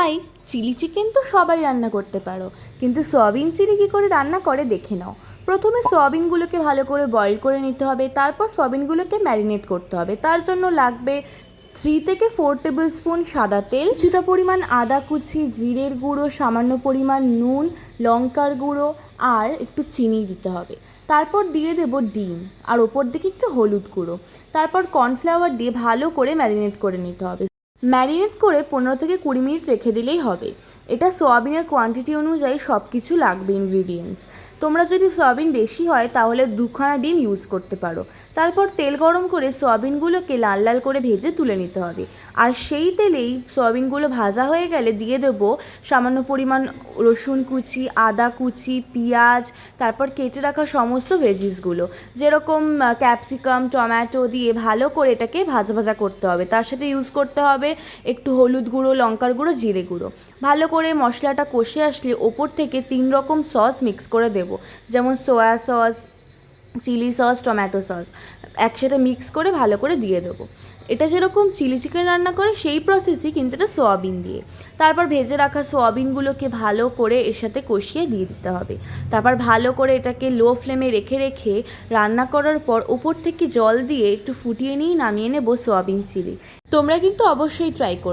High, chilli chicken তো সবাই রান্না করতে পারো, কিন্তু সয়াবিন চিলি কী করে রান্না করে দেখে নাও। প্রথমে সয়াবিনগুলোকে ভালো করে বয়েল করে নিতে হবে, তারপর সয়াবিনগুলোকে ম্যারিনেট করতে হবে। তার জন্য লাগবে 3 থেকে 4 টেবিল স্পুন সাদা তেল, কিছুটা পরিমাণ আদা কুচি, জিরের গুঁড়ো, সামান্য পরিমাণ নুন, লঙ্কার গুঁড়ো আর একটু চিনি দিতে হবে। তারপর দিয়ে দেবো ডিম আর ওপর দিকে একটু হলুদ গুঁড়ো। তারপর কর্নফ্লাওয়ার দিয়ে ভালো করে ম্যারিনেট করে নিতে হবে। ম্যারিনেট করে 15 থেকে 20 মিনিট রেখে দিলেই হবে। এটা সয়াবিনের কোয়ান্টিটি অনুযায়ী সব কিছু লাগবে ইনগ্রিডিয়েন্টস। তোমরা যদি সয়াবিন বেশি হয় তাহলে 2খানা ডিম ইউজ করতে পারো। তারপর তেল গরম করে সয়াবিনগুলোকে লাল লাল করে ভেজে তুলে নিতে হবে। আর সেই তেলেই সয়াবিনগুলো ভাজা হয়ে গেলে দিয়ে দেবো সামান্য পরিমাণ রসুন কুচি, আদা কুচি, পেঁয়াজ, তারপর কেটে রাখা সমস্ত ভেজিসগুলো, যেরকম ক্যাপসিকাম, টমেটো দিয়ে ভালো করে এটাকে ভাজা ভাজা করতে হবে। তার সাথে ইউজ করতে হবে একটু হলুদ গুঁড়ো, লঙ্কার গুঁড়ো, জিরে গুঁড়ো। ভালো করে মশলাটা কষে আসলে ওপর থেকে 3 রকম সস মিক্স করে দেবো, যেমন soya sauce, chilli sauce, tomato sauce একসাথে মিক্স করে ভালো করে দিয়ে দেবো। এটা যেরকম চিলি চিকেন রান্না করে সেই প্রসেসই, কিন্তু এটা সয়াবিন দিয়ে। তারপর ভেজে রাখা সয়াবিনগুলোকে ভালো করে এর সাথে কষিয়ে দিয়ে দিতে হবে। তারপর ভালো করে এটাকে লো ফ্লেমে রেখে রেখে রান্না করার পর ওপর থেকে জল দিয়ে একটু ফুটিয়ে নিয়ে নামিয়ে নেবো সয়াবিন চিলি। তোমরা কিন্তু অবশ্যই ট্রাই করো।